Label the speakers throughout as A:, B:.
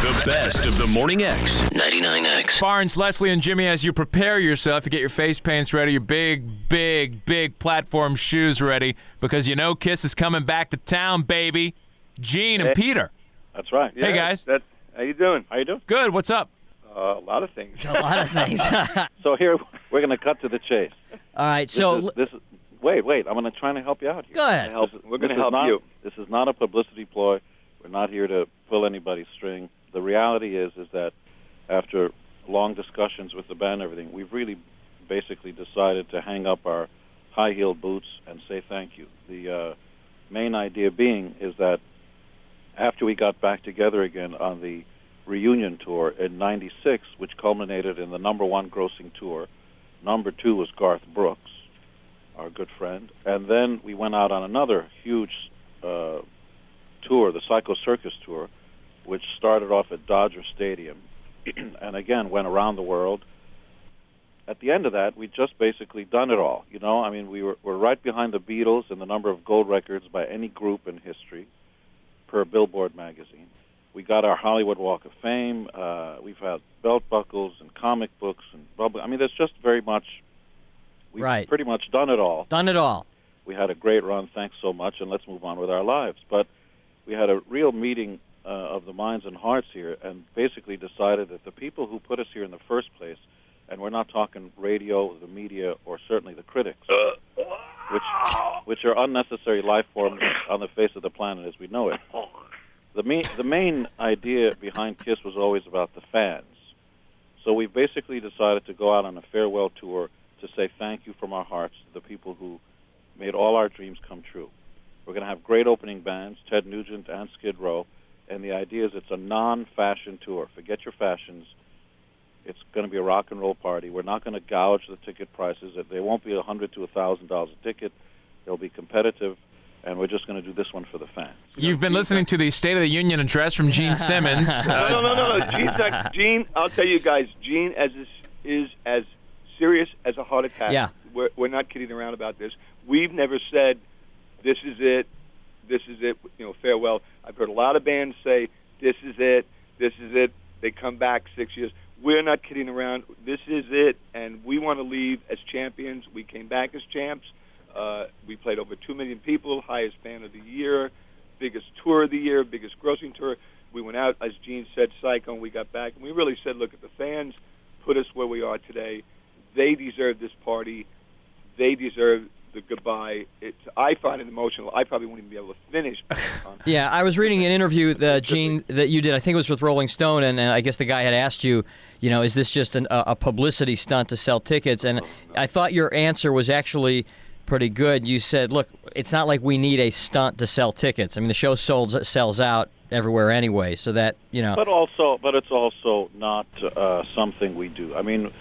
A: The best of the Morning X. 99X.
B: Barnes, Leslie, and Jimmy, as you prepare yourself, you get your face paints ready, your big platform shoes ready, because you know Kiss is coming back to town, baby. Gene and Peter.
C: That's right.
B: Hey, guys.
C: How you doing? How you doing?
B: Good. What's up?
C: A lot of things.
D: A lot of things.
C: So here, we're going to cut to the chase.
D: All right, so...
C: Wait. I'm going to try to help you out here.
D: Go ahead.
C: We're going to help you. This is not a publicity ploy. We're not here to pull anybody's string. The reality is that after long discussions with the band and everything, we've really basically decided to hang up our high-heeled boots and say thank you. The main idea being is that after we got back together again on the reunion tour in '96, which culminated in the #1 grossing tour, #2 was Garth Brooks, our good friend, and then we went out on another huge tour, the Psycho Circus tour, which started off at Dodger Stadium and again went around the world. At the end of that, we just basically done it all. You know, I mean, we're right behind the Beatles in the number of gold records by any group in history per Billboard magazine. We got our Hollywood Walk of Fame. We've had belt buckles and comic books and bubble. I mean, there's just very much. We've pretty much done it all.
D: Done it all.
C: We had a great run. Thanks so much, and let's move on with our lives. But we had a real meeting of the minds and hearts here, and basically decided that the people who put us here in the first place, and we're not talking radio, the media, or certainly the critics, which are unnecessary life forms on the face of the planet as we know it. The main idea behind KISS was always about the fans. So we basically decided to go out on a farewell tour to say thank you from our hearts to the people who made all our dreams come true. We're going to have great opening bands, Ted Nugent and Skid Row, and the idea is it's a non-fashion tour. Forget your fashions. It's going to be a rock and roll party. We're not going to gouge the ticket prices. They won't be $100 to $1,000 a ticket. They'll be competitive, and we're just going to do this one for the fans.
B: You've been listening to the State of the Union address from Gene Simmons.
E: No. Gene, I'll tell you guys, Gene is as serious as a heart attack.
D: Yeah.
E: We're not kidding around about this. We've never said, this is it, farewell. I've heard a lot of bands say, this is it. They come back 6 years. We're not kidding around. This is it, and we want to leave as champions. We came back as champs. We played over 2 million people, highest fan of the year, biggest tour of the year, biggest grossing tour. We went out, as Gene said, Psycho, and we got back. And we really said, look, at the fans put us where we are today. They deserve this party. They deserve the goodbye. I find it emotional. I probably won't even be able to finish.
D: Yeah, I was reading an interview, Gene, that you did. I think it was with Rolling Stone, and I guess the guy had asked you, is this just a publicity stunt to sell tickets? And I thought your answer was actually pretty good. You said, look, it's not like we need a stunt to sell tickets. I mean, the show sells out everywhere anyway, so that,
C: But it's also not something we do. I mean,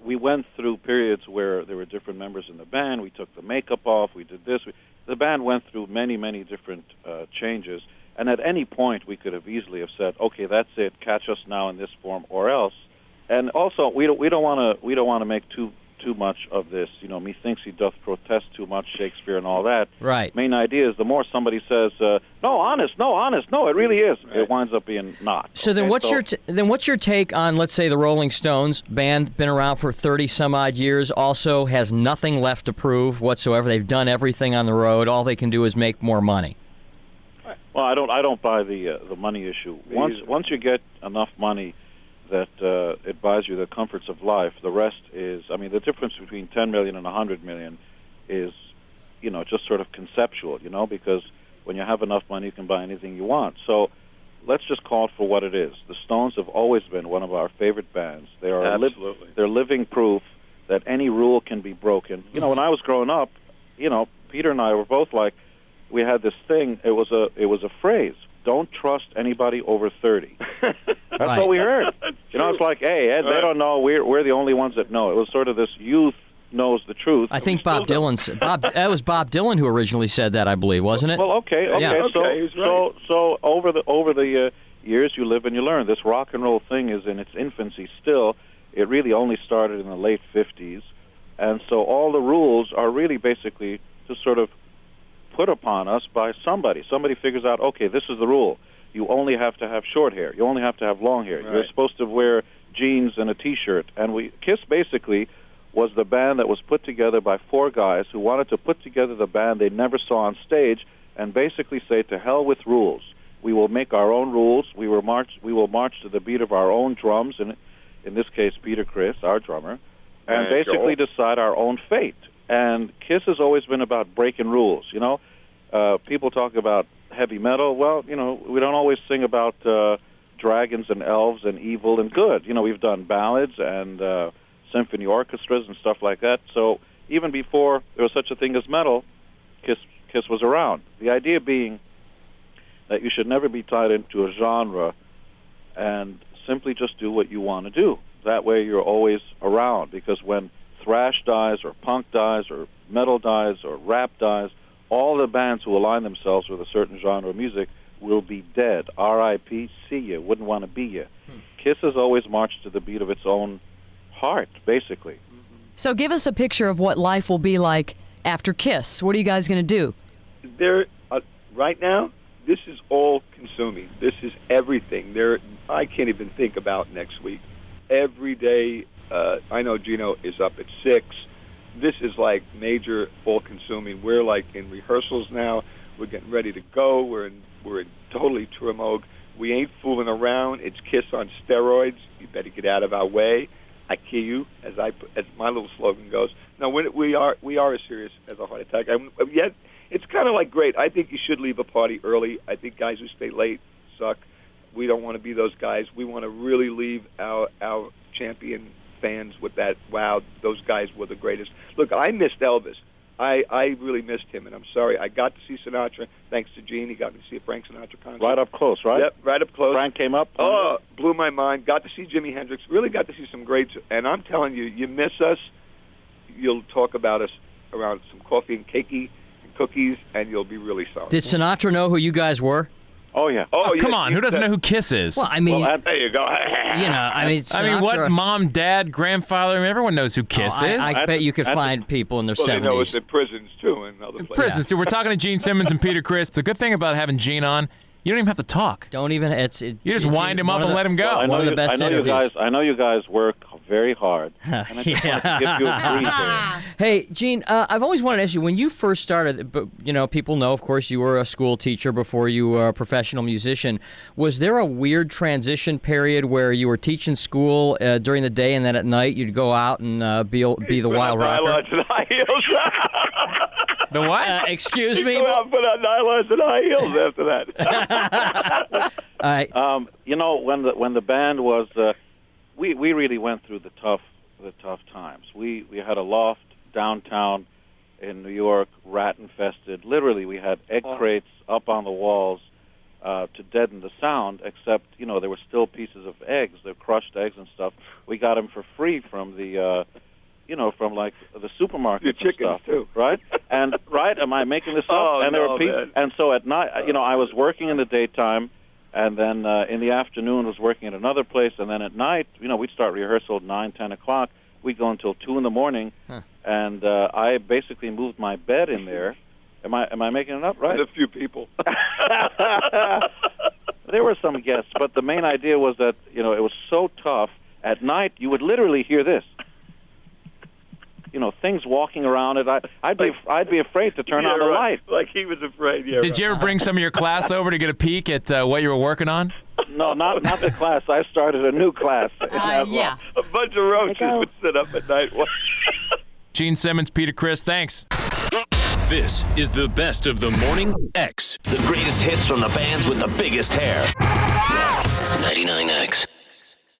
C: we went through periods where there were different members in the band. We took the makeup off. We did this. The band went through many, many different changes. And at any point, we could have easily have said, "Okay, that's it. Catch us now in this form, or else." And also, we don't want to make too much of this. Methinks he doth protest too much, Shakespeare and all that.
D: Right.
C: Main idea is the more somebody says, no, it really is. Right. It winds up being not.
D: So then, what's your take on, let's say, the Rolling Stones band, been around for 30 some odd years, also has nothing left to prove whatsoever. They've done everything on the road. All they can do is make more money.
C: Well, I don't buy the money issue. Once you get enough money that it buys you the comforts of life. The rest is, the difference between 10 million and 100 million is, just sort of conceptual, because when you have enough money, you can buy anything you want. So let's just call it for what it is. The Stones have always been one of our favorite bands. They are they're living proof that any rule can be broken. When I was growing up, Peter and I were both like, we had this thing. It was a phrase. Don't trust anybody over 30. That's what we heard. It's like, hey, Ed, they don't know. We're the only ones that know. It was sort of this youth knows the truth.
D: I think Bob Dylan said. That was Bob Dylan who originally said that, I believe, wasn't it?
C: Well, okay.
D: Yeah.
C: So over the years, you live and you learn. This rock and roll thing is in its infancy still. It really only started in the late 50s, and so all the rules are really basically just sort of put upon us by somebody. Somebody figures out, okay, this is the rule. you only have to have short hair. You only have to have long hair.
E: Right.
C: You're supposed to wear jeans and a T-shirt. And Kiss basically was the band that was put together by 4 guys who wanted to put together the band they never saw on stage and basically say, to hell with rules. We will make our own rules. We will march to the beat of our own drums, and in this case, Peter Criss, our drummer, and basically decide our own fate. And Kiss has always been about breaking rules. You know, people talk about heavy metal. Well, you know, we don't always sing about dragons and elves and evil and good. You know, we've done ballads and symphony orchestras and stuff like that. So even before there was such a thing as metal, Kiss was around. The idea being that you should never be tied into a genre and simply just do what you want to do. That way you're always around, because when thrash dies or punk dies or metal dies or rap dies, all the bands who align themselves with a certain genre of music will be dead. R.I.P., see you, wouldn't want to be you. Kiss has always marched to the beat of its own heart, basically.
F: So give us a picture of what life will be like after Kiss. What are you guys going to do?
E: Right now, this is all consuming. This is everything. I can't even think about next week. Every day, I know Gino is up at 6. This is like major, all consuming. We're like in rehearsals now. We're getting ready to go. We're in totally tour mode. We ain't fooling around. It's Kiss on steroids. You better get out of our way. I kill you, as my little slogan goes. No, we are as serious as a heart attack. Yet it's kind of like great. I think you should leave a party early. I think guys who stay late suck. We don't want to be those guys. We want to really leave our champion fans with that, wow, those guys were the greatest. Look, I missed Elvis. I really missed him, and I'm sorry. I got to see Sinatra, thanks to Gene. He got me to see a Frank Sinatra concert.
C: Right up close, right?
E: Yep, right up close.
C: Frank came up?
E: Oh, blew my mind. Got to see Jimi Hendrix. Really got to see some greats. And I'm telling you, you miss us, you'll talk about us around some coffee and cookies, and you'll be really sorry.
D: Did Sinatra know who you guys were?
C: Oh, yeah.
B: Oh,
E: yes,
B: come on. Who doesn't know who Kiss is?
D: Well, I mean,
E: there you go.
D: Sinatra,
B: what? Mom, dad, grandfather, everyone knows who Kiss is.
D: I bet you could find people in their 70s.
E: They know it's in prisons, too, and other places.
B: Prisons, too. We're talking to Gene Simmons and Peter Criss. The good thing about having Gene on, you don't even have to talk.
D: You
B: just wind him up and let him go.
C: Well,
D: one of the best interviews.
C: I know you guys work very hard. And I just want to give you a brief.
D: Hey, Gene, I've always wanted to ask you, when you first started, but people know, of course, you were a school teacher before you were a professional musician. Was there a weird transition period where you were teaching school during the day and then at night you'd go out and be the wild rocker?
E: Nylons and high heels.
B: The what?
D: Excuse me?
E: Go out and put on nylons and high heels after that.
C: When the band was, we really went through the tough times. We had a loft downtown in New York, rat infested. Literally, we had egg crates up on the walls to deaden the sound. Except, there were still pieces of eggs, the crushed eggs and stuff. We got them for free from the. From like the supermarket.
E: Your chickens
C: stuff,
E: too,
C: right? And am I making this up?
E: Oh,
C: and there
E: no,
C: were people,
E: man.
C: and so at night, I was working in the daytime, and then in the afternoon was working at another place, and then at night, we'd start rehearsal at 9, 10 o'clock. We'd go until 2 in the morning, and I basically moved my bed in there. Am I making it up? Right?
E: And a few people.
C: There were some guests, but the main idea was that it was so tough. At night, you would literally hear this. Things walking around it. I'd be afraid to turn on the light.
E: Like he was afraid. Yeah.
B: Did you ever bring some of your class over to get a peek at what you were working on?
C: No, not the class. I started a new class.
F: Yeah.
E: A bunch of roaches would sit up at night.
B: Gene Simmons, Peter Criss, thanks.
A: This is the best of the Morning X. The greatest hits from the bands with the biggest hair. 99X.